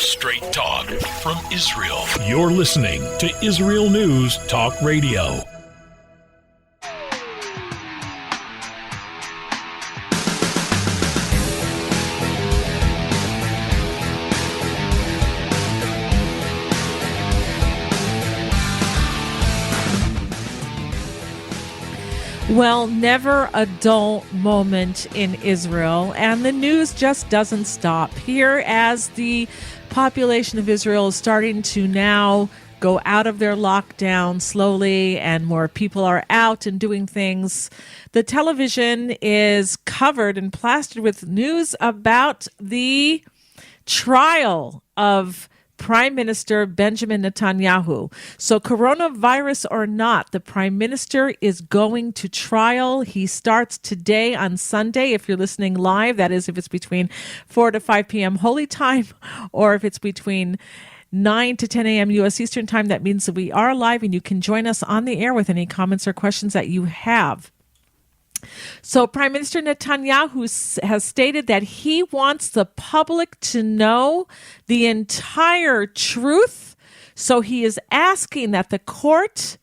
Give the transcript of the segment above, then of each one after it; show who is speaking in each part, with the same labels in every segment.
Speaker 1: Straight talk from Israel. You're listening to Israel News Talk Radio.
Speaker 2: Well, never a dull moment in Israel, and the news just doesn't stop. Here, as the population of Israel is starting to now go out of their lockdown slowly and more people are out and doing things, the television is covered and plastered with news about the trial of Prime Minister Benjamin Netanyahu. So coronavirus or not, the Prime Minister is going to trial. He starts today on Sunday. If you're listening live, that is if it's between 4 to 5 p.m. Holy Time, or if it's between 9 to 10 a.m. U.S. Eastern Time, that means that we are live and you can join us on the air with any comments or questions that you have. So Prime Minister Netanyahu has stated that he wants the public to know the entire truth. So he is asking that the court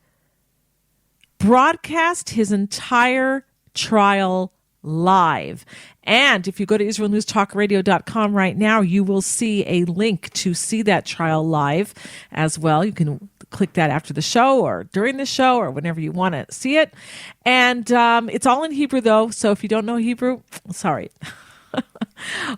Speaker 2: broadcast his entire trial live. And if you go to IsraelNewsTalkRadio.com right now, you will see a link to see that trial live as well. You can click that after the show or during the show or whenever you want to see it. And it's all in Hebrew, though. So if you don't know Hebrew, sorry.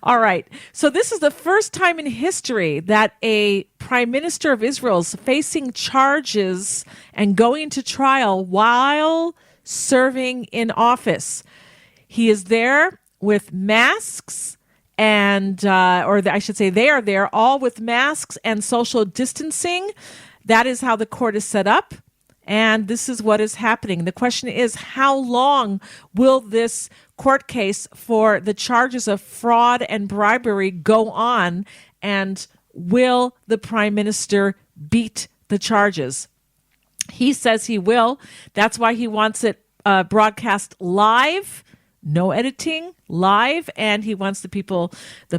Speaker 2: All right. So this is the first time in history that a prime minister of Israel is facing charges and going to trial while serving in office. He is there with masks and, I should say they are there all with masks and social distancing. That is how the court is set up, and this is what is happening. The question is, how long will this court case for the charges of fraud and bribery go on, and will the prime minister beat the charges? He says he will. That's why he wants it broadcast live. No editing, live, and he wants the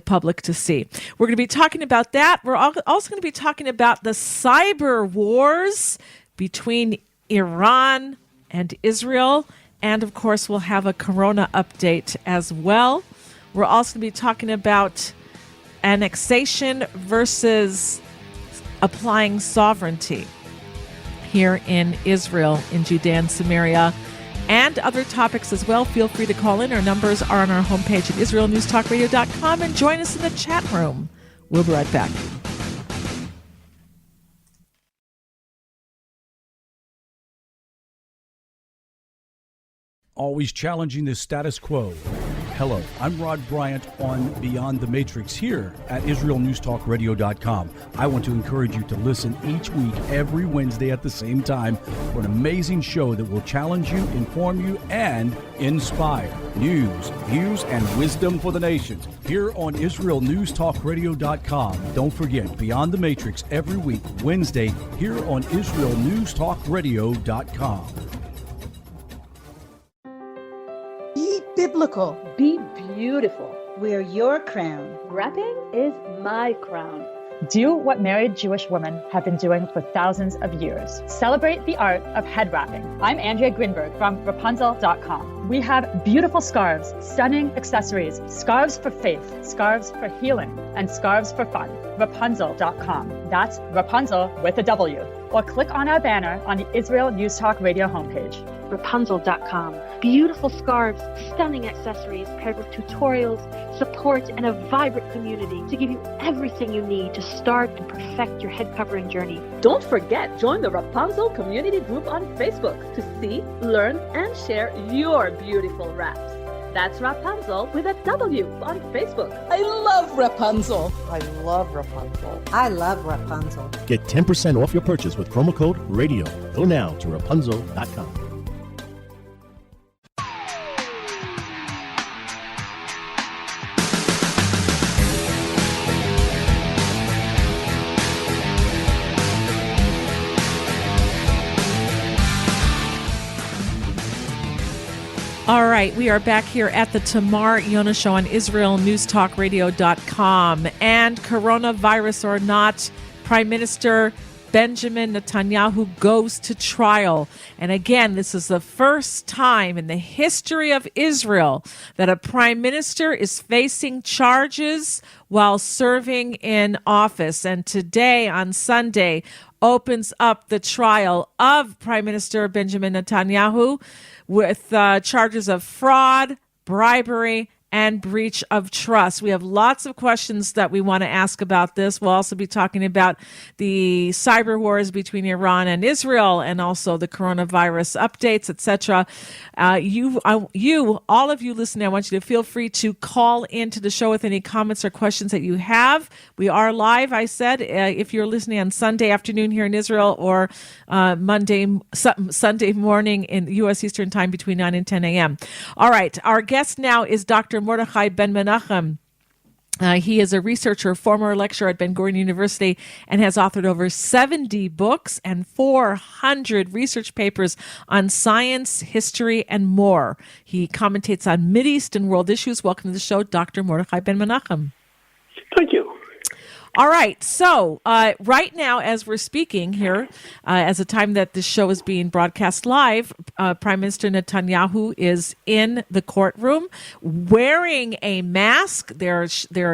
Speaker 2: public to see. We're going to be talking about that. We're also going to be talking about the cyber wars between Iran and Israel. And, of course, we'll have a corona update as well. We're also going to be talking about annexation versus applying sovereignty here in Israel, in Judea and Samaria, and other topics as well. Feel free to call in. Our numbers are on our homepage at IsraelNewsTalkRadio.com, and join us in the chat room. We'll be right back.
Speaker 3: Always challenging the status quo. Hello, I'm Rod Bryant on Beyond the Matrix here at IsraelNewsTalkRadio.com. I want to encourage you to listen each week, every Wednesday at the same time, for an amazing show that will challenge you, inform you, and inspire. News, views, and wisdom for the nations here on IsraelNewsTalkRadio.com. Don't forget, Beyond the Matrix every week, Wednesday, here on IsraelNewsTalkRadio.com.
Speaker 4: Biblical.
Speaker 5: Be beautiful.
Speaker 4: Wear your crown.
Speaker 5: Wrapping is my crown.
Speaker 6: Do what married Jewish women have been doing for thousands of years. Celebrate the art of head wrapping. I'm Andrea Grinberg from Rapunzel.com. We have beautiful scarves, stunning accessories, scarves for faith, scarves for healing, and scarves for fun. Rapunzel.com. That's Rapunzel with a W. Or click on our banner on the Israel News Talk Radio homepage.
Speaker 5: Rapunzel.com. Beautiful scarves, stunning accessories paired with tutorials, support, and a vibrant community to give you everything you need to start and perfect your head covering journey.
Speaker 7: Don't forget, join the Rapunzel community group on Facebook to see, learn, and share your beautiful wraps. That's Rapunzel with a W on Facebook.
Speaker 4: I love Rapunzel.
Speaker 8: I love Rapunzel.
Speaker 4: I love Rapunzel.
Speaker 9: Get 10% off your purchase with promo code RADIO. Go now to Rapunzel.com.
Speaker 2: All right, we are back here at the Tamar Yonah Show on IsraelNewsTalkRadio.com. And coronavirus or not, Prime Minister Benjamin Netanyahu goes to trial. And again, this is the first time in the history of Israel that a prime minister is facing charges while serving in office. And today, on Sunday, opens up the trial of Prime Minister Benjamin Netanyahu with charges of fraud, bribery, and breach of trust. We have lots of questions that we want to ask about this. We'll also be talking about the cyber wars between Iran and Israel, and also the coronavirus updates, etc. All of you listening, I want you to feel free to call into the show with any comments or questions that you have. We are live, I said, if you're listening on Sunday afternoon here in Israel, or Sunday morning in U.S. Eastern Time between 9 and 10 a.m. All right, our guest now is Dr. Mordechai Ben-Menachem. He is a researcher, former lecturer at Ben-Gurion University, and has authored over 70 books and 400 research papers on science, history, and more. He commentates on Mideast and world issues. Welcome to the show, Dr. Mordechai Ben-Menachem.
Speaker 10: Thank you.
Speaker 2: All right. So right now, as we're speaking here, as the time that this show is being broadcast live, Prime Minister Netanyahu is in the courtroom wearing a mask. They're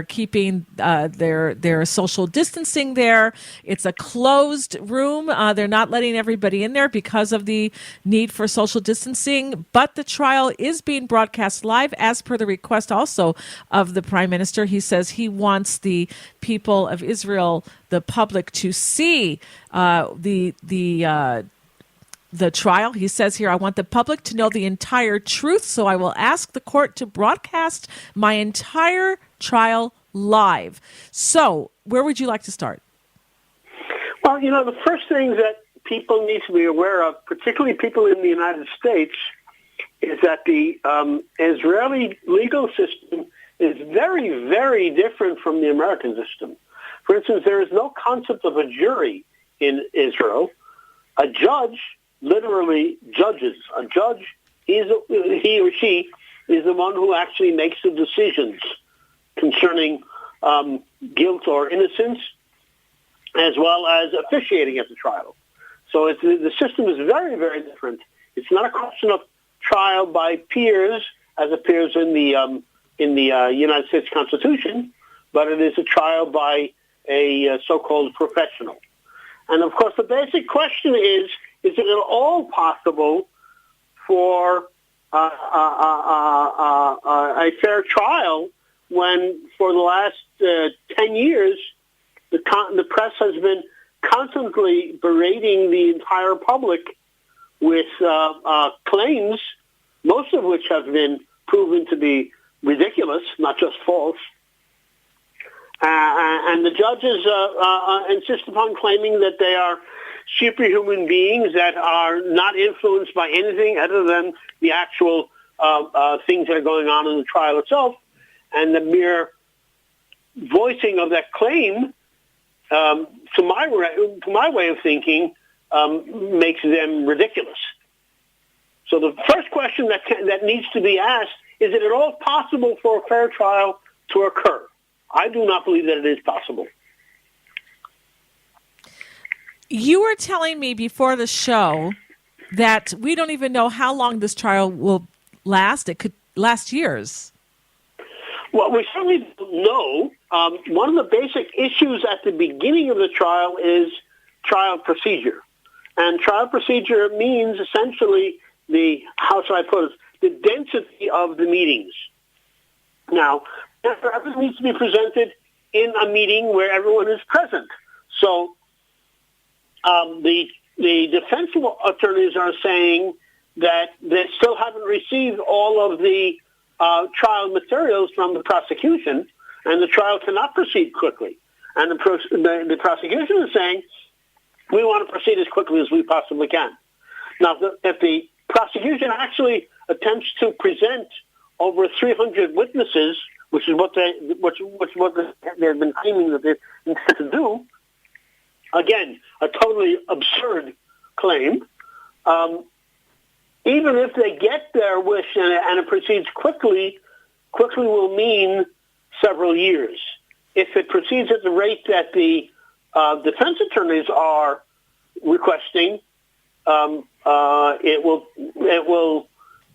Speaker 2: keeping their social distancing there. It's a closed room. They're not letting everybody in there because of the need for social distancing. But the trial is being broadcast live as per the request also of the Prime Minister. He says he wants the people of Israel, the public, to see the trial. He says here, I want the public to know the entire truth, so I will ask the court to broadcast my entire trial live. So, where would you like to start?
Speaker 10: Well, the first thing that people need to be aware of, particularly people in the United States, is that the Israeli legal system is very, very different from the American system. For instance, there is no concept of a jury in Israel. A judge literally judges. A judge, he or she is the one who actually makes the decisions concerning guilt or innocence, as well as officiating at the trial. So the system is very, very different. It's not a question of trial by peers, as appears in the United States Constitution, but it is a trial by a so-called professional. And of course, the basic question is it at all possible for a fair trial when, for the last 10 years, the press has been constantly berating the entire public with claims, most of which have been proven to be ridiculous, not just false. And the judges insist upon claiming that they are superhuman beings that are not influenced by anything other than the actual things that are going on in the trial itself. And the mere voicing of that claim, to my way of thinking, makes them ridiculous. So the first question that needs to be asked, is it at all possible for a fair trial to occur? I do not believe that it is possible.
Speaker 2: You were telling me before the show that we don't even know how long this trial will last. It could last years.
Speaker 10: Well, we certainly don't know. One of the basic issues at the beginning of the trial is trial procedure. And trial procedure means essentially how should I put it, the density of the meetings. Now, everything needs to be presented in a meeting where everyone is present. So the defense attorneys are saying that they still haven't received all of the trial materials from the prosecution, and the trial cannot proceed quickly. And the prosecution is saying, we want to proceed as quickly as we possibly can. Now, if the prosecution actually attempts to present over 300 witnesses, which is what they've been claiming that they intend to do, again, a totally absurd claim, even if they get their wish and it proceeds quickly will mean several years. If it proceeds at the rate that the defense attorneys are requesting,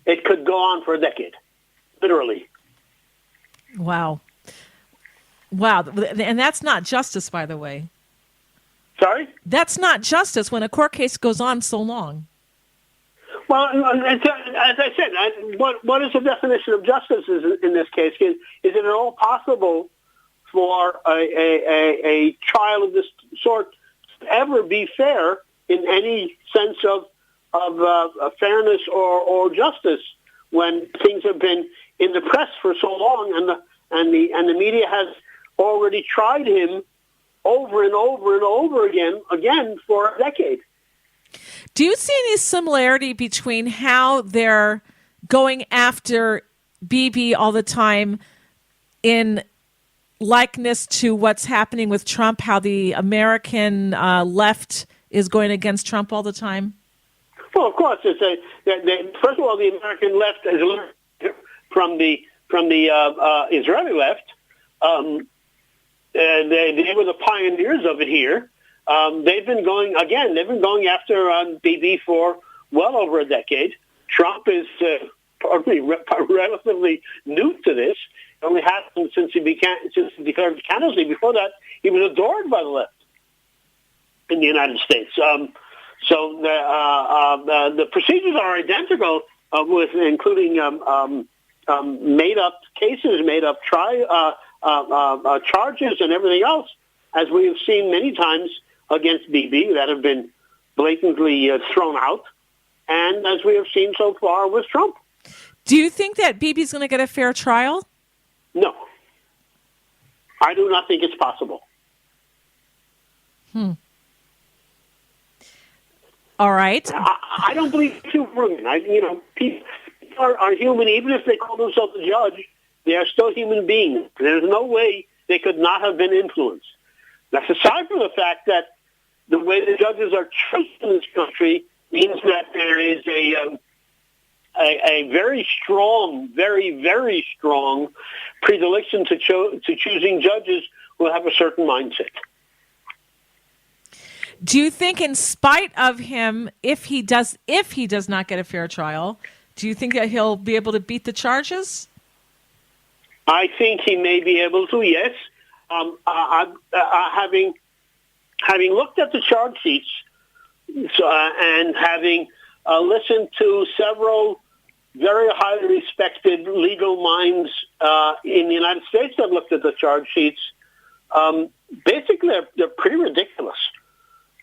Speaker 10: it could go on for a decade, literally.
Speaker 2: Wow. And that's not justice, by the way.
Speaker 10: Sorry?
Speaker 2: That's not justice when a court case goes on so long.
Speaker 10: Well, as I said, what is the definition of justice in this case? Is it at all possible for a trial of this sort to ever be fair in any sense of fairness or justice when things have been in the press for so long and the media has already tried him over and over and over again for a decade?
Speaker 2: Do you see any similarity between how they're going after Bibi all the time in likeness to what's happening with Trump, how the American left is going against Trump all the time?
Speaker 10: Well, of course. First of all, the American left has learned from the Israeli left. They were the pioneers of it here. They've been going after Bibi for well over a decade. Trump is relatively new to this. It only happened since he declared candidacy. Before that, he was adored by the left in the United States. So the procedures are identical, including made-up cases, made-up charges, and everything else, as we have seen many times against Bibi that have been blatantly thrown out, and as we have seen so far with Trump.
Speaker 2: Do you think that Bibi's going to get a fair trial?
Speaker 10: No. I do not think it's possible.
Speaker 2: All right.
Speaker 10: I don't believe human. People are human, even if they call themselves a judge. They are still human beings. There's no way they could not have been influenced. That's aside from the fact that the way the judges are chosen in this country means that there is a very strong, very, very strong predilection to choosing judges who have a certain mindset.
Speaker 2: Do you think, in spite of him, if he does not get a fair trial, do you think that he'll be able to beat the charges?
Speaker 10: I think he may be able to. Yes, having looked at the charge sheets and having listened to several very highly respected legal minds in the United States that looked at the charge sheets, basically they're pretty ridiculous.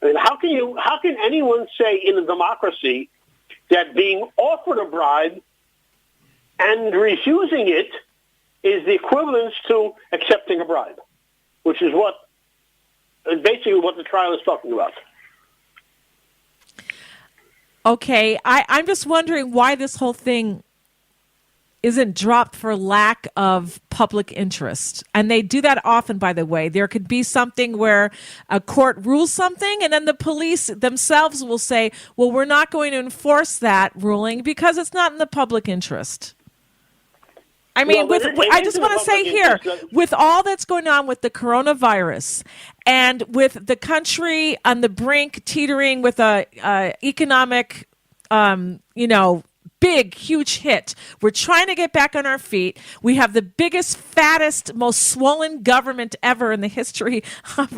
Speaker 10: I mean, how can anyone say in a democracy that being offered a bribe and refusing it is the equivalent to accepting a bribe, which is basically what the trial is talking about.
Speaker 2: Okay, I'm just wondering why this whole thing isn't dropped for lack of public interest. And they do that often, by the way. There could be something where a court rules something, and then the police themselves will say, well, we're not going to enforce that ruling because it's not in the public interest. I mean, I just want to say here, with all that's going on with the coronavirus and with the country on the brink teetering with a economic, big, huge hit. We're trying to get back on our feet. We have the biggest, fattest, most swollen government ever in the history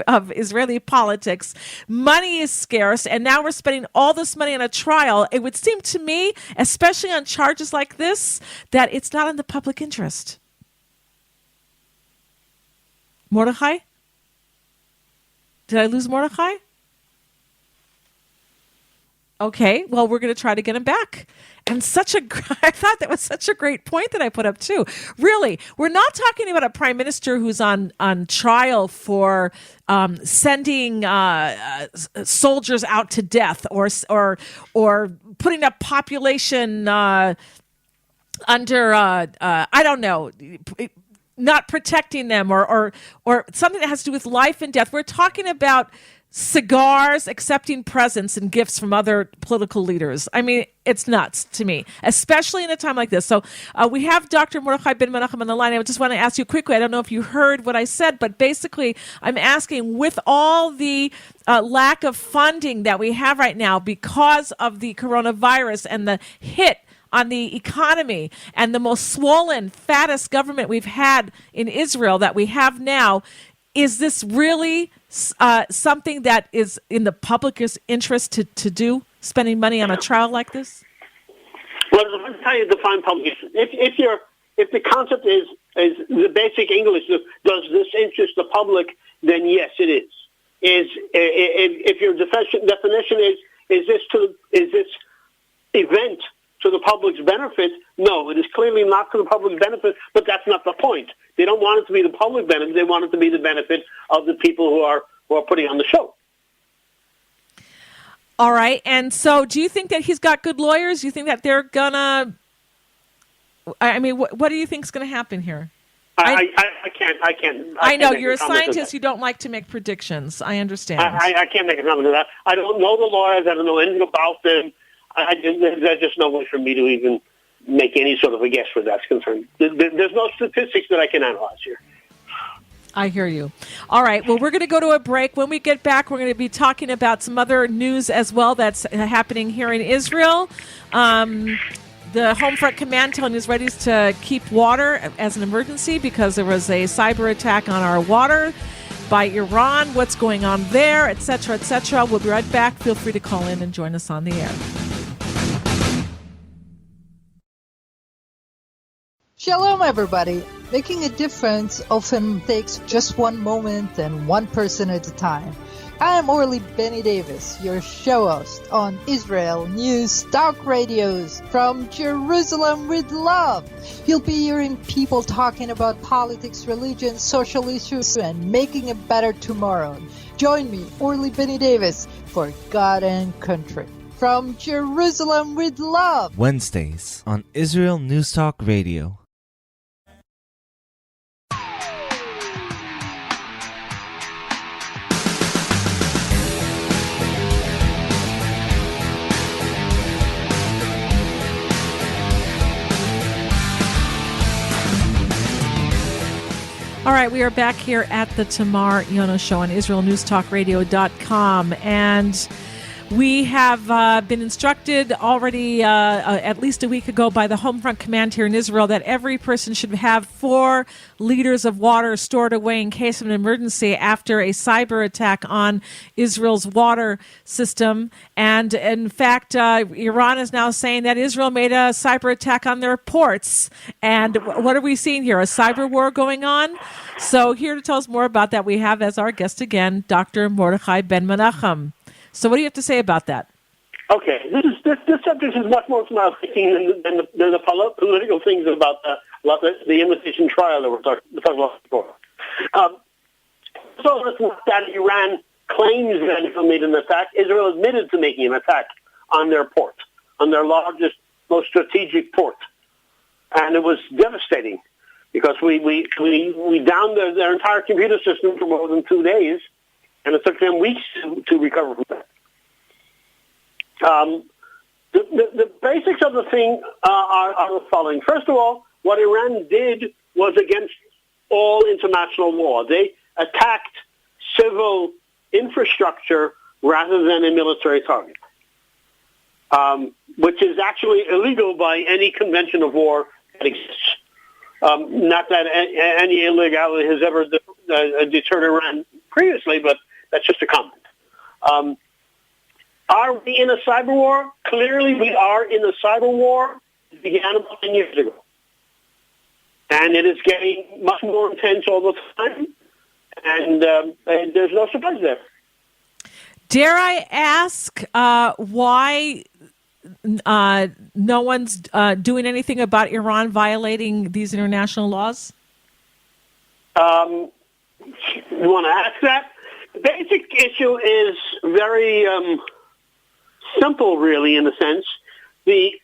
Speaker 2: of Israeli politics. Money is scarce, and now we're spending all this money on a trial. It would seem to me, especially on charges like this, that it's not in the public interest. Mordechai? Did I lose Mordechai? Okay, well, we're going to try to get him back. And I thought that was such a great point that I put up too. Really, we're not talking about a prime minister who's on trial for sending soldiers out to death or putting a population under I don't know, not protecting them or something that has to do with life and death. We're talking about cigars, accepting presents and gifts from other political leaders. I mean, it's nuts to me, especially in a time like this. So we have Dr. Mordechai Ben-Menachem on the line. I just want to ask you quickly, I don't know if you heard what I said, but basically I'm asking, with all the lack of funding that we have right now because of the coronavirus and the hit on the economy and the most swollen, fattest government we've had in Israel that we have now, is this really something that is in the public's interest to do, spending money on a trial like this?
Speaker 10: Well, let me tell you, define public interest. If the concept is the basic English, does this interest the public? Then yes, it is. If your definition is this event to the public's benefit? No, it is clearly not to the public's benefit, but that's not the point. They don't want it to be the public benefit. They want it to be the benefit of the people who are putting on the show.
Speaker 2: All right. And so do you think that he's got good lawyers? Do you think that they're going to... I mean, what do you think is going to happen here?
Speaker 10: I can't.
Speaker 2: I know you're a scientist. You don't like to make predictions. I understand.
Speaker 10: I can't make a comment on that. I don't know the lawyers. I don't know anything about them. There's just no way for me to even make any sort of a guess where that's concerned. There's no statistics that I can analyze here.
Speaker 2: I hear you. All right. Well, we're going to go to a break. When we get back, we're going to be talking about some other news as well that's happening here in Israel. The Home Front Command telling Israelis to keep water as an emergency because there was a cyber attack on our water by Iran. What's going on there, et cetera, et cetera. We'll be right back. Feel free to call in and join us on the air.
Speaker 8: Shalom, everybody. Making a difference often takes just one moment and one person at a time. I am Orly Benny Davis, your show host on Israel News Talk Radios from Jerusalem with Love. You'll be hearing people talking about politics, religion, social issues, and making a better tomorrow. Join me, Orly Benny Davis, for God and Country. From Jerusalem with Love.
Speaker 11: Wednesdays on Israel News Talk Radio.
Speaker 2: All right, we are back here at the Tamar Yonah Show on IsraelNewsTalkRadio.com, and we have been instructed already at least a week ago by the Home Front Command here in Israel that every person should have 4 liters of water stored away in case of an emergency after a cyber attack on Israel's water system. And in fact, Iran is now saying that Israel made a cyber attack on their ports. And what are we seeing here? A cyber war going on? So here to tell us more about that, we have as our guest again, Dr. Mordechai Ben-Menachem. So what do you have to say about that?
Speaker 10: Okay, this subject is much more to my thinking than the political things about the imitation trial that we're talking about before. So it's not that Iran claims that Israel made an attack. Israel admitted to making an attack on their port, on their largest, most strategic port. And it was devastating because we downed their entire computer system for more than 2 days, and it took them weeks to recover from that. The basics of the thing are the following. First of all, what Iran did was against all international law. They attacked civil infrastructure rather than a military target, which is actually illegal by any convention of war that exists. Not that any illegality has ever deterred Iran previously, but that's just a comment. Are we in a cyber war? Clearly we are in a cyber war. It began about 10 years ago. And it is getting much more intense all the time. And there's no surprise there.
Speaker 2: Dare I ask why no one's doing anything about Iran violating these international laws?
Speaker 10: You want to ask that? The basic issue is very simple, really, in a sense. The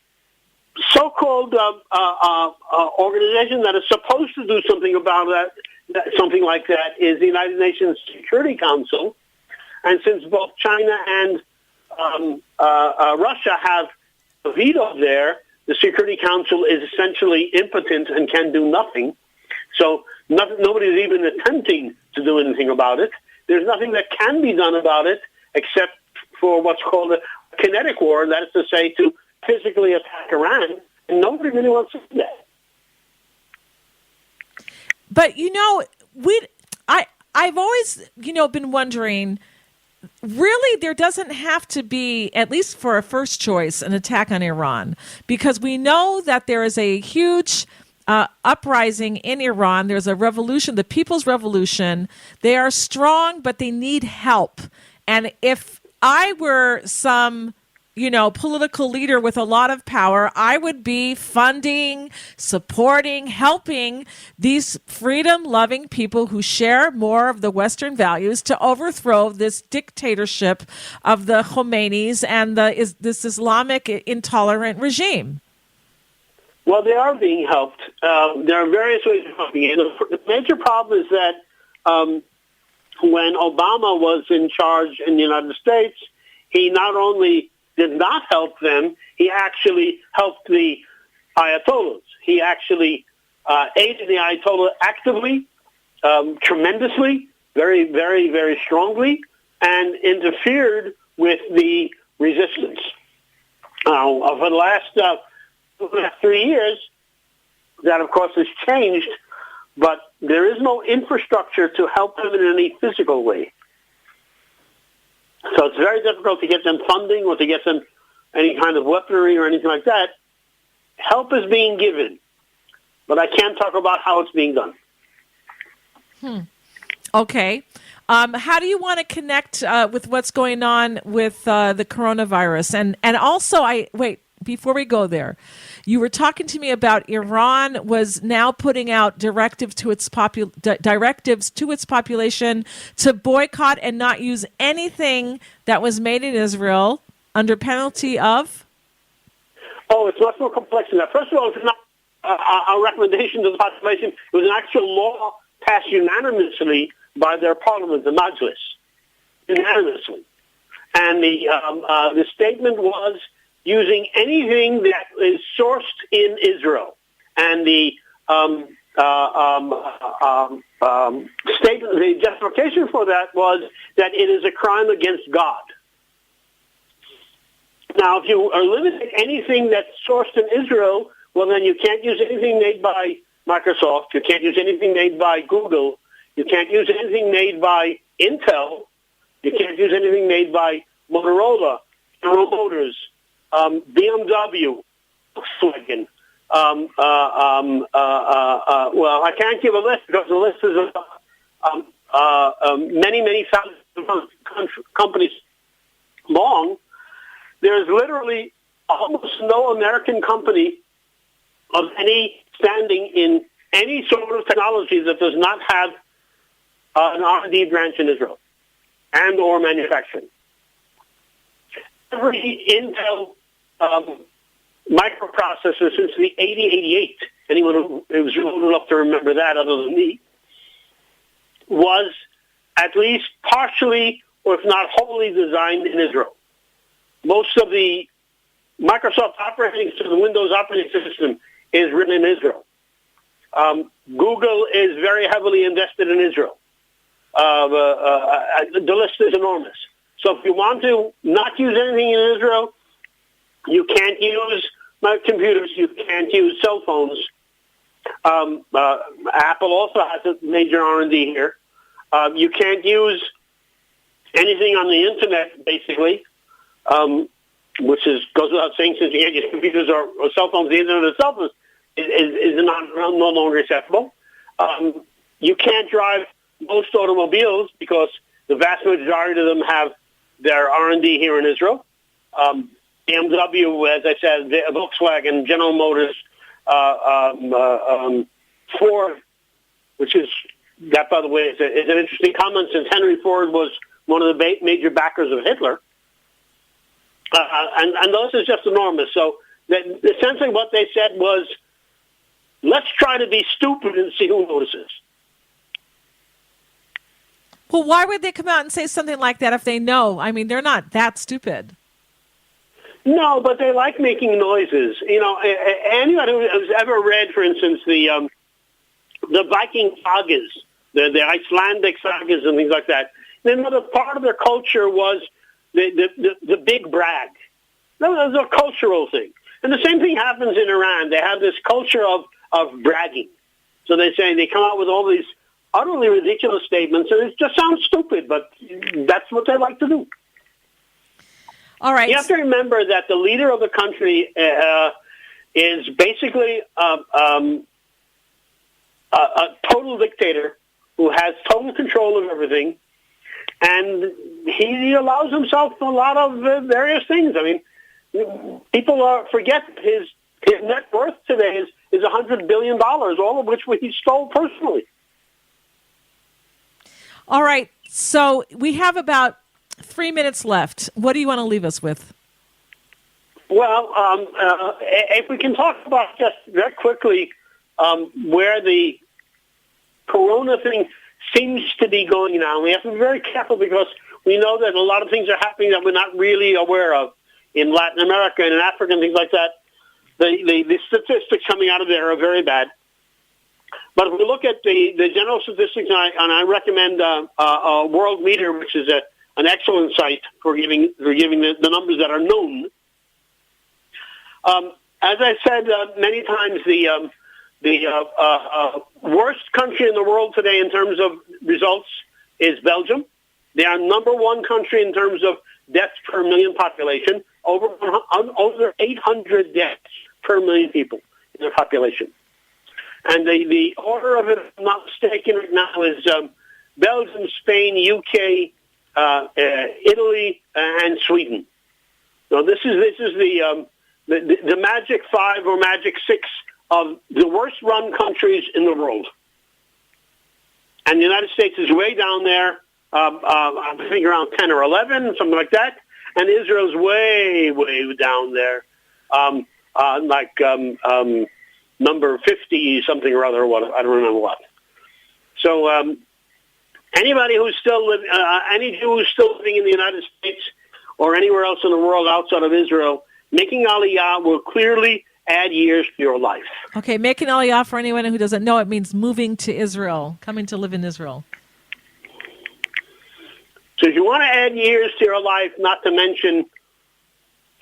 Speaker 10: so-called organization that is supposed to do something about something like that, is the United Nations Security Council. And since both China and Russia have a veto there, the Security Council is essentially impotent and can do nothing. So nobody's even attempting to do anything about it. There's nothing that can be done about it except for what's called a kinetic war, that is to say, to physically attack Iran. And nobody really wants to do that.
Speaker 2: But, I've always, been wondering, really, there doesn't have to be, at least for a first choice, an attack on Iran, because we know that there is a huge uprising in Iran. There's a revolution, the People's Revolution. They are strong, but they need help. And if I were some political leader with a lot of power, I would be funding, supporting, helping these freedom-loving people who share more of the Western values to overthrow this dictatorship of the Khomeinis and this Islamic intolerant regime.
Speaker 10: Well, they are being helped. There are various ways of helping it. The major problem is that when Obama was in charge in the United States, he not only did not help them, he actually helped the Ayatollahs. He actually aided the Ayatollah actively, tremendously, very, very, very strongly, and interfered with the resistance. For the last 3 years, that, of course, has changed, but there is no infrastructure to help them in any physical way. So it's very difficult to get them funding or to get them any kind of weaponry or anything like that. Help is being given, but I can't talk about how it's being done.
Speaker 2: Okay. How do you want to connect with what's going on with the coronavirus? And also, before we go there, you were talking to me about Iran was now putting out directives to its population to boycott and not use anything that was made in Israel under penalty of?
Speaker 10: Oh, it's much more complex than that. First of all, it's not a recommendation to the population. It was an actual law passed unanimously by their parliament, the Majlis, unanimously. And the statement was using anything that is sourced in Israel. And the statement, the justification for that was that it is a crime against God. Now, if you eliminate anything that's sourced in Israel, well, then you can't use anything made by Microsoft. You can't use anything made by Google. You can't use anything made by Intel. You can't use anything made by Motorola, General Motors, BMW, Volkswagen. Well, I can't give a list because the list is many, many thousands of companies long. There's literally almost no American company of any standing in any sort of technology that does not have an R&D branch in Israel and or manufacturing. Every Intel microprocessor since the 8088, anyone who was old enough to remember that other than me, was at least partially, or if not wholly, designed in Israel. Most of the Microsoft operating system, the Windows operating system, is written in Israel. Google is very heavily invested in Israel. The list is enormous. So if you want to not use anything in Israel, you can't use computers, you can't use cell phones. Apple also has a major R&D here. You can't use anything on the internet, basically, which goes without saying, since you can't use computers or cell phones, the internet itself is no longer acceptable. You can't drive most automobiles because the vast majority of them have their R&D here in Israel. BMW, as I said, Volkswagen, General Motors, Ford, which is, that by the way, is an interesting comment since Henry Ford was one of the major backers of Hitler. And those is just enormous. So essentially what they said was, let's try to be stupid and see who notices.
Speaker 2: Well, why would they come out and say something like that if they know? I mean, they're not that stupid.
Speaker 10: No, but they like making noises. You know, anyone who's ever read, for instance, the Viking sagas, the Icelandic sagas and things like that, then another part of their culture was the big brag. That was a cultural thing. And the same thing happens in Iran. They have this culture of bragging. So they come out with all these utterly ridiculous statements, and it just sounds stupid, but that's what they like to do.
Speaker 2: All right.
Speaker 10: You have to remember that the leader of the country is basically a total dictator who has total control of everything, and he allows himself a lot of various things. I mean, people forget his net worth today is $100 billion, all of which he stole personally.
Speaker 2: All right. So we have about 3 minutes left. What do you want to leave us with?
Speaker 10: Well, if we can talk about just very quickly where the corona thing seems to be going now. We have to be very careful because we know that a lot of things are happening that we're not really aware of in Latin America and in Africa and things like that. The statistics coming out of there are very bad. But if we look at the general statistics, and I recommend World Meter, which is an excellent site for giving the numbers that are known. As I said many times, the worst country in the world today in terms of results is Belgium. They are number one country in terms of deaths per million population, over 800 deaths per million people in their population. And the order of it, if I'm not mistaken, right now is Belgium, Spain, UK, Italy, and Sweden. So this is the magic 5 or magic 6 of the worst-run countries in the world. And the United States is way down there, I think around 10 or 11, something like that. And Israel's way, way down there, number 50 something or other. What I don't remember what. So anybody who's still any Jew who's still living in the United States or anywhere else in the world outside of Israel, making Aliyah will clearly add years to your life.
Speaker 2: Okay, making Aliyah, for anyone who doesn't know, it means moving to Israel, coming to live in Israel.
Speaker 10: So if you want to add years to your life, not to mention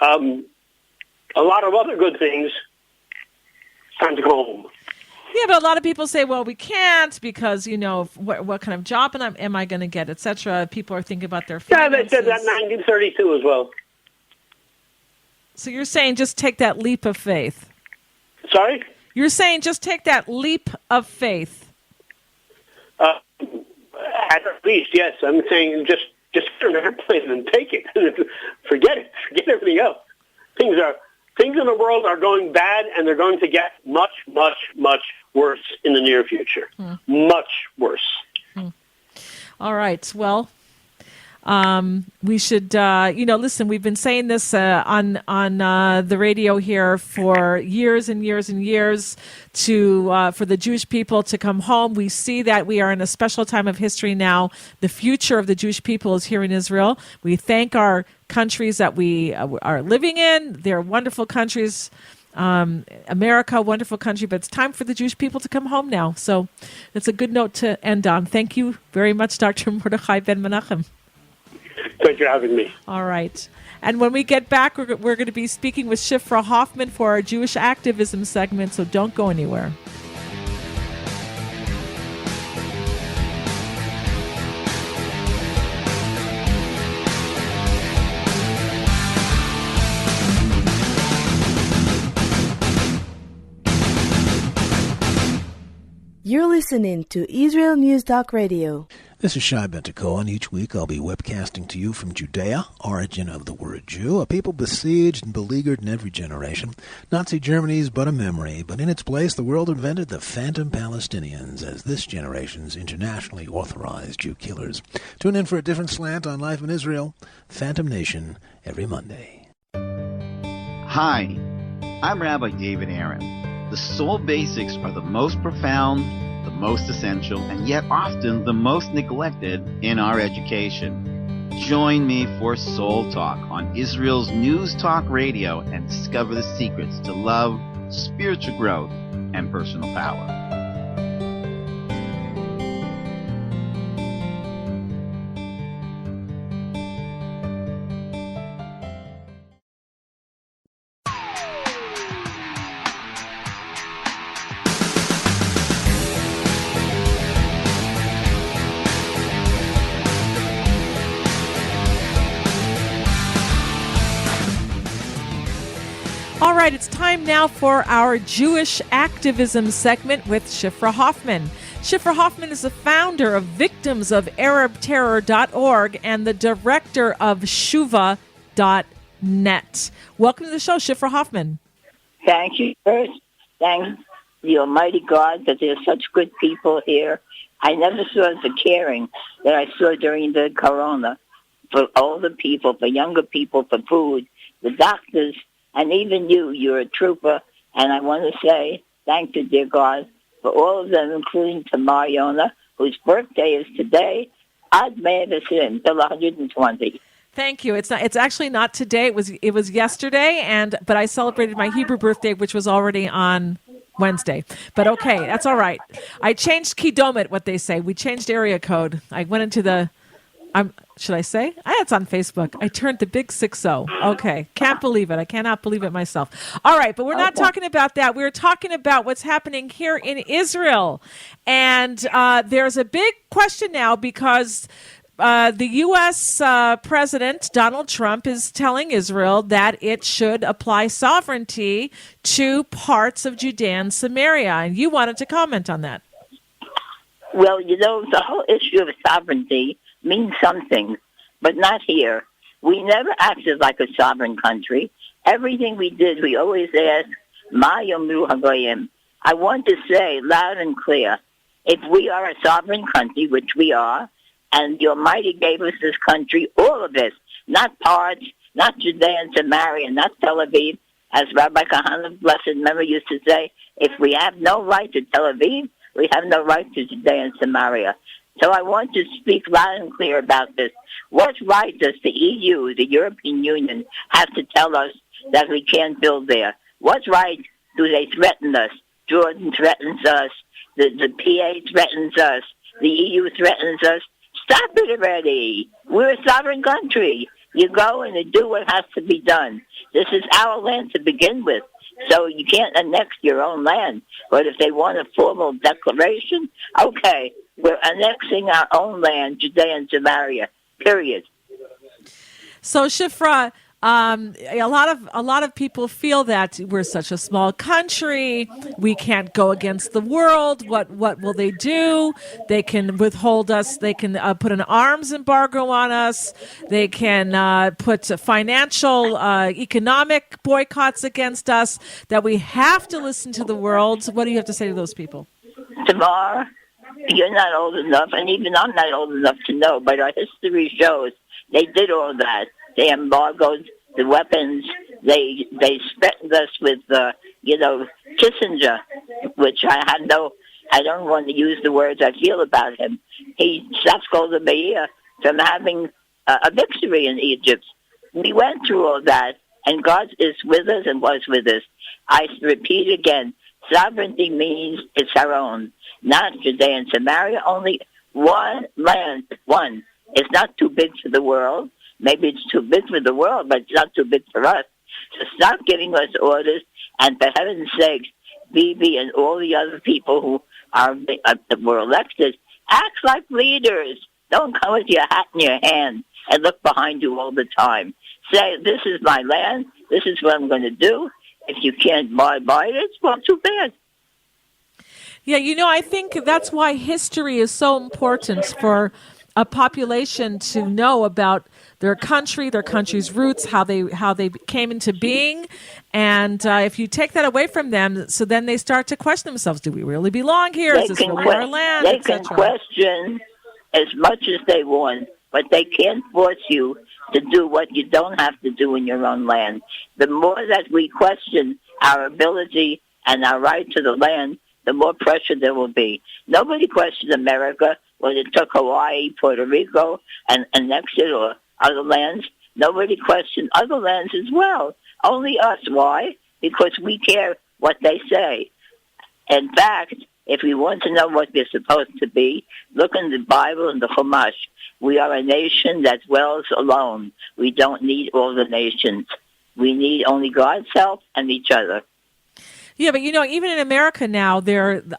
Speaker 10: a lot of other good things, it's time to go home.
Speaker 2: Yeah, but a lot of people say, well, we can't because, you know, what kind of job am I going to get, etc. People are thinking about their finances.
Speaker 10: Yeah, they said that in 1932 as well.
Speaker 2: So you're saying just take that leap of faith.
Speaker 10: Sorry?
Speaker 2: You're saying just take that leap of faith.
Speaker 10: At least, yes. I'm saying just get an airplane and take it. Forget it. Forget everything else. Things in the world are going bad, and they're going to get much, much, much worse in the near future. Much worse.
Speaker 2: All right. Well, we should, listen, we've been saying this on the radio here for years and years and years for the Jewish people to come home. We see that we are in a special time of history now. The future of the Jewish people is here in Israel. We thank our countries that we are living in. They're wonderful countries. America, wonderful country, but it's time for the Jewish people to come home now. So it's a good note to end on. Thank you very much, Dr. Mordechai Ben-Menachem.
Speaker 10: Thanks for having me.
Speaker 2: All right. And when we get back, we're going to be speaking with Shifra Hoffman for our Jewish activism segment, so don't go anywhere.
Speaker 12: You're listening to Israel News Talk Radio.
Speaker 13: This is Shai Ben-Tekoa, and each week I'll be webcasting to you from Judea, origin of the word Jew, a people besieged and beleaguered in every generation. Nazi Germany's but a memory, but in its place the world invented the phantom Palestinians as this generation's internationally authorized Jew killers. Tune in for a different slant on life in Israel, Phantom Nation, every Monday.
Speaker 14: Hi, I'm Rabbi David Aaron. The soul basics are the most profound, the most essential and yet often the most neglected in our education. Join me for Soul Talk on Israel's News Talk Radio and discover the secrets to love, spiritual growth, and personal power.
Speaker 2: All right, it's time now for our Jewish activism segment with Shifra Hoffman. Shifra Hoffman is the founder of victimsofArabTerror.org and the director of Shuva.net. Welcome to the show, Shifra Hoffman.
Speaker 15: Thank you. First, thanks the Almighty God that there's such good people here. I never saw the caring that I saw during the corona for older people, for younger people, for food, the doctors, and even you're a trooper, and I want to say thank you, dear God, for all of them, including Tamar, Yonah, whose birthday is today. Ad Me'evesim, till 120.
Speaker 2: Thank you. It's actually not today. It was yesterday, but I celebrated my Hebrew birthday, which was already on Wednesday. But okay, that's all right. I changed Kidomet, what they say. We changed area code. I went into the... should I say? It's on Facebook. I turned the big 60. Okay. Can't believe it. I cannot believe it myself. All right. But we're not talking about that. We're talking about what's happening here in Israel. And there's a big question now because the U.S. President Donald Trump is telling Israel that it should apply sovereignty to parts of Judea and Samaria. And you wanted to comment on that.
Speaker 15: Well, the whole issue of sovereignty means something, but not here. We never acted like a sovereign country. Everything we did, we always asked, Ma Yomru Hagoyim. I want to say loud and clear, if we are a sovereign country, which we are, and the Almighty gave us this country, all of this, not parts, not Judea and Samaria, not Tel Aviv, as Rabbi Kahana, blessed memory, used to say, if we have no right to Tel Aviv, we have no right to Judea and Samaria. So I want to speak loud and clear about this. What right does the EU, the European Union, have to tell us that we can't build there? What right do they threaten us? Jordan threatens us. The PA threatens us. The EU threatens us. Stop it already. We're a sovereign country. You go and you do what has to be done. This is our land to begin with. So you can't annex your own land. But if they want a formal declaration, okay, we're annexing our own land, Judea and Samaria, period.
Speaker 2: So, Shifra, a lot of people feel that we're such a small country. We can't go against the world. What will they do? They can withhold us. They can put an arms embargo on us. They can put financial, economic boycotts against us. That we have to listen to the world. What do you have to say to those people?
Speaker 15: Tamar, you're not old enough, and even I'm not old enough to know, but our history shows they did all that. They embargoed the weapons. They threatened us with, Kissinger, which I don't want to use the words I feel about him. He stopped Golda Meir from having a victory in Egypt. We went through all that, and God is with us and was with us. I repeat again, sovereignty means it's our own, not Judea and Samaria, only one land, one. It's not too big for the world. Maybe it's too big for the world, but it's not too big for us. So stop giving us orders, and for heaven's sake, Bibi and all the other people who were elected, act like leaders. Don't come with your hat in your hand and look behind you all the time. Say, this is my land, this is what I'm going to do. If you can't buy it, well, too bad.
Speaker 2: Yeah, I think that's why history is so important for a population to know about their country, their country's roots, how they came into being. And if you take that away from them, so then they start to question themselves, do we really belong here? Is this really our land?
Speaker 15: They can question as much as they want, but they can't force you to do what you don't have to do in your own land. The more that we question our ability and our right to the land, the more pressure there will be. Nobody questioned America when it took Hawaii, Puerto Rico, and annexed it, or other lands. Nobody questioned other lands as well. Only us. Why? Because we care what they say. In fact, if we want to know what we're supposed to be, look in the Bible and the Chumash. We are a nation that dwells alone. We don't need all the nations. We need only God's help and each other.
Speaker 2: Yeah, but even in America now,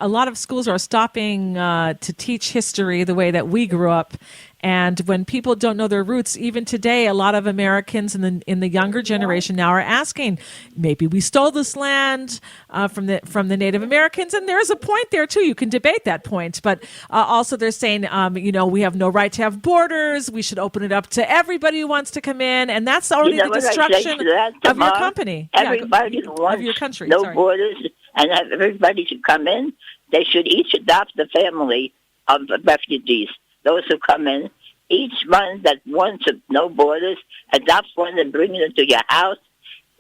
Speaker 2: a lot of schools are stopping to teach history the way that we grew up. And when people don't know their roots, even today, a lot of Americans in the younger generation now are asking, maybe we stole this land from the Native Americans, and there's a point there too. You can debate that point, but also they're saying, we have no right to have borders. We should open it up to everybody who wants to come in, and that's already the destruction of your company,
Speaker 15: everybody who wants
Speaker 2: of your country.
Speaker 15: No borders, and everybody should come in. They should each adopt the family of refugees. Those who come in, each one that wants no borders, adopt one and bring them to your house,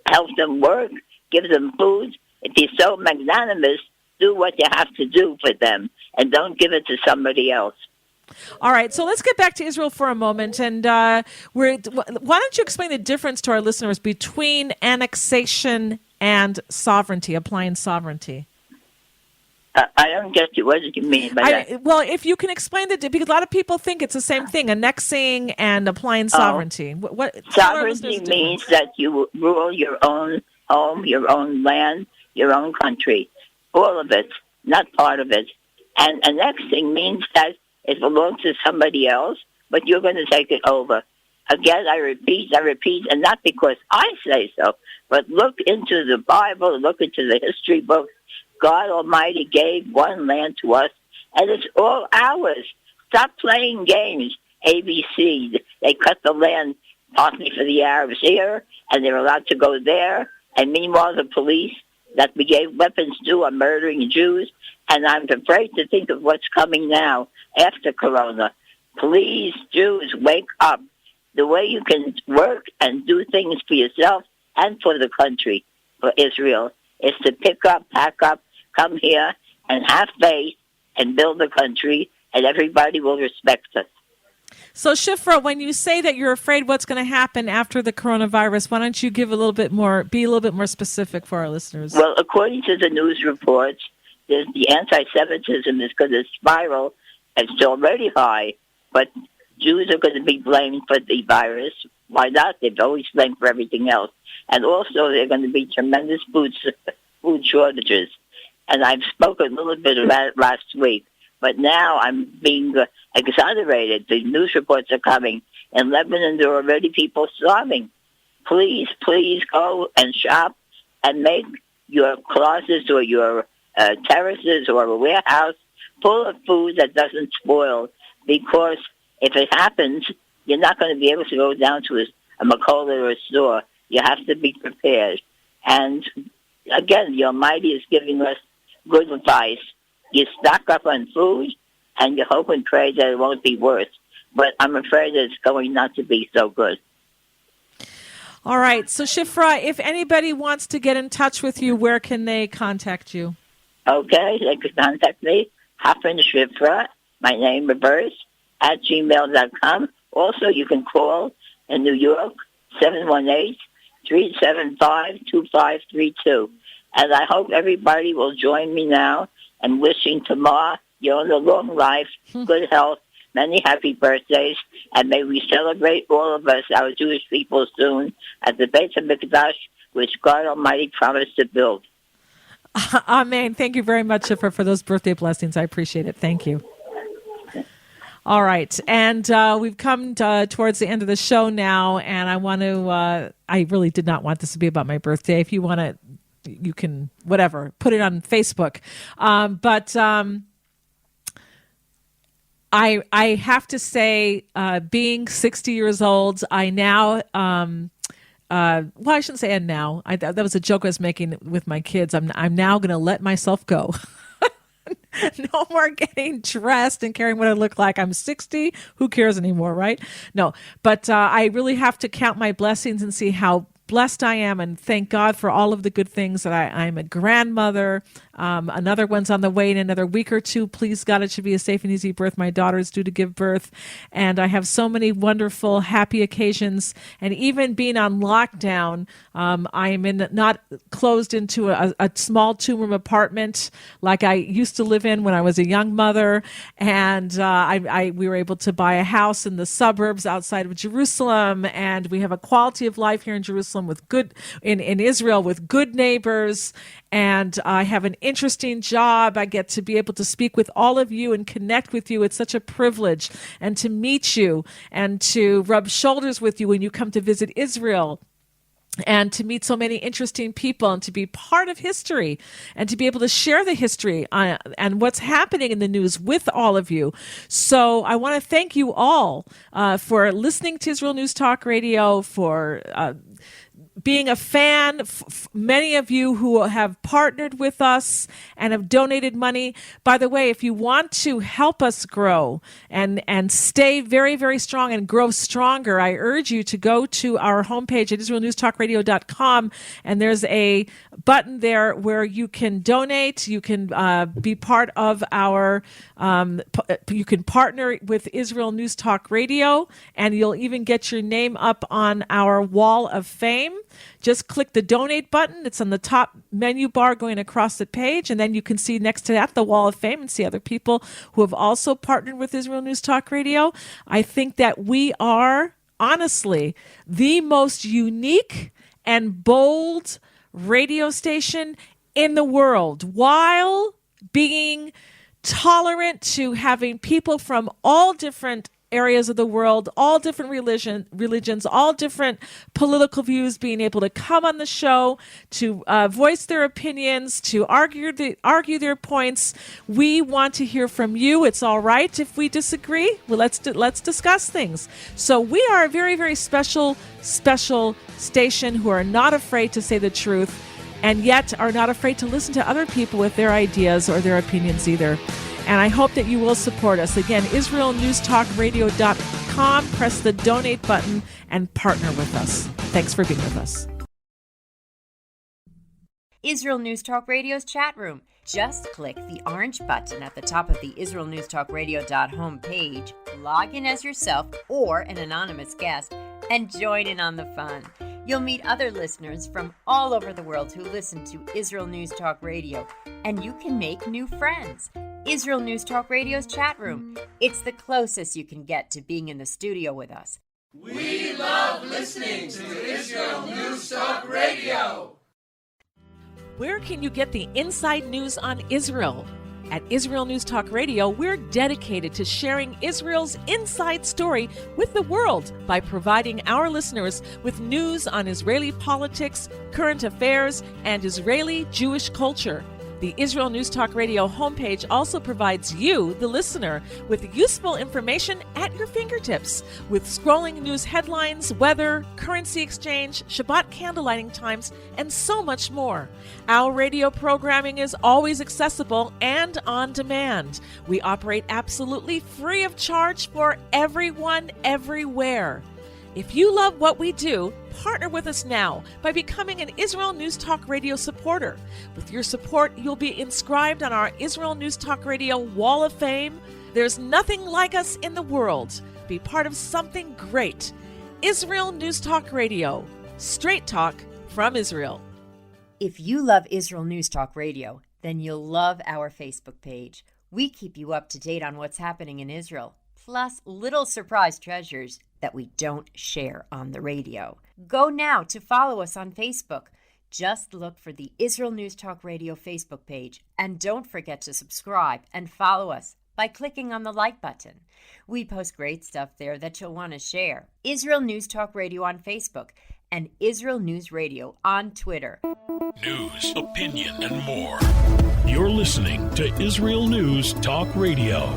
Speaker 15: help them work, give them food. If you're so magnanimous, do what you have to do for them, and don't give it to somebody else.
Speaker 2: All right, so let's get back to Israel for a moment, and why don't you explain the difference to our listeners between annexation and sovereignty, applying sovereignty?
Speaker 15: I don't get you. What did you mean by that?
Speaker 2: Well, if you can explain because a lot of people think it's the same thing, annexing and applying sovereignty.
Speaker 15: Sovereignty means that you rule your own home, your own land, your own country, all of it, not part of it. And annexing means that it belongs to somebody else, but you're going to take it over. Again, I repeat, and not because I say so, but look into the Bible, look into the history books. God Almighty gave one land to us, and it's all ours. Stop playing games. ABC, they cut the land partly for the Arabs here, and they're allowed to go there. And meanwhile, the police that we gave weapons to are murdering Jews. And I'm afraid to think of what's coming now after Corona. Please, Jews, wake up. The way you can work and do things for yourself and for the country, for Israel, is to pick up, pack up, come here and have faith and build the country, and everybody will respect us.
Speaker 2: So, Shifra, when you say that you're afraid what's going to happen after the coronavirus, why don't you be a little bit more specific for our listeners?
Speaker 15: Well, according to the news reports, the anti-Semitism is going to spiral. It's already high, but Jews are going to be blamed for the virus. Why not? They've always blamed for everything else. And also, there are going to be tremendous food shortages. And I've spoken a little bit about it last week, but now I'm being exonerated. The news reports are coming. In Lebanon, there are already people starving. Please go and shop and make your closets or your terraces or a warehouse full of food that doesn't spoil, because if it happens, you're not going to be able to go down to a Makola or a store. You have to be prepared. And again, the Almighty is giving us good advice. You stock up on food, and you hope and pray that it won't be worse. But I'm afraid that it's going not to be so good.
Speaker 2: All right. So, Shifra, if anybody wants to get in touch with you, where can they contact you?
Speaker 15: Okay, they can contact me, Hoffman Shifra, my name reversed, at gmail.com. Also, you can call in New York, 718-375-2532. And I hope everybody will join me now in wishing Tamar, Yonah, long life, good health, many happy birthdays, and may we celebrate all of us, our Jewish people, soon at the Beit HaMikdash, which God Almighty promised to build.
Speaker 2: Amen. Thank you very much, Shifra, for those birthday blessings. I appreciate it. Thank you. All right. And we've come towards the end of the show now, and I want to, I really did not want this to be about my birthday. If you want to, you can, whatever, put it on Facebook. But I have to say, being 60 years old, I now, well, I shouldn't say now. That was a joke I was making with my kids. I'm now going to let myself go. No more getting dressed and caring what I look like. I'm 60. Who cares anymore, right? No, but I really have to count my blessings and see how blessed I am, and thank God for all of the good things that I'm a grandmother. Another one's on the way in another week or two. Please God, it should be a safe and easy birth. My daughter is due to give birth. And I have so many wonderful, happy occasions. And even being on lockdown, I am not closed into a small 2-room apartment like I used to live in when I was a young mother. And we were able to buy a house in the suburbs outside of Jerusalem. And we have a quality of life here in Jerusalem with in Israel with good neighbors. And I have an interesting job. I get to be able to speak with all of you and connect with you. It's such a privilege. And to meet you and to rub shoulders with you when you come to visit Israel. And to meet so many interesting people and to be part of history and to be able to share the history and what's happening in the news with all of you. So I want to thank you all for listening to Israel News Talk Radio, for being a fan, many of you who have partnered with us and have donated money. By the way, if you want to help us grow and stay very, very strong and grow stronger, I urge you to go to our homepage at IsraelNewsTalkRadio.com, and there's a button there where you can donate. You can be part of our, you can partner with Israel News Talk Radio, and you'll even get your name up on our wall of fame. Just click the donate button. It's on the top menu bar going across the page. And then you can see next to that the wall of fame and see other people who have also partnered with Israel News Talk Radio. I think that we are, honestly, the most unique and bold radio station in the world, while being tolerant to having people from all different areas of the world, all different religions, all different political views being able to come on the show to voice their opinions, to argue their points. We want to hear from you. It's all right if we disagree. Well, let's discuss things. So we are a very, very special station who are not afraid to say the truth, and yet are not afraid to listen to other people with their ideas or their opinions either. And I hope that you will support us. Again, IsraelNewsTalkRadio.com. Press the donate button and partner with us. Thanks for being with us.
Speaker 16: Israel News Talk Radio's chat room. Just click the orange button at the top of the IsraelNewsTalkRadio.home page, log in as yourself or an anonymous guest, and join in on the fun. You'll meet other listeners from all over the world who listen to Israel News Talk Radio, and you can make new friends. Israel News Talk Radio's chat room. It's the closest you can get to being in the studio with us.
Speaker 17: We love listening to Israel News Talk Radio.
Speaker 2: Where can you get the inside news on Israel? At Israel News Talk Radio, we're dedicated to sharing Israel's inside story with the world by providing our listeners with news on Israeli politics, current affairs, and Israeli Jewish culture. The Israel News Talk Radio homepage also provides you, the listener, with useful information at your fingertips, with scrolling news headlines, weather, currency exchange, Shabbat candlelighting times, and so much more. Our radio programming is always accessible and on demand. We operate absolutely free of charge for everyone, everywhere. If you love what we do, partner with us now by becoming an Israel News Talk Radio supporter. With your support, you'll be inscribed on our Israel News Talk Radio Wall of Fame. There's nothing like us in the world. Be part of something great. Israel News Talk Radio. Straight talk from Israel.
Speaker 16: If you love Israel News Talk Radio, then you'll love our Facebook page. We keep you up to date on what's happening in Israel, plus little surprise treasures that we don't share on the radio. Go now to follow us on Facebook. Just look for the Israel News Talk Radio Facebook page, and don't forget to subscribe and follow us by clicking on the like button. We post great stuff there that you'll want to share. Israel News Talk Radio on Facebook and Israel News Radio on Twitter.
Speaker 1: News, opinion, and more. You're listening to Israel News Talk Radio.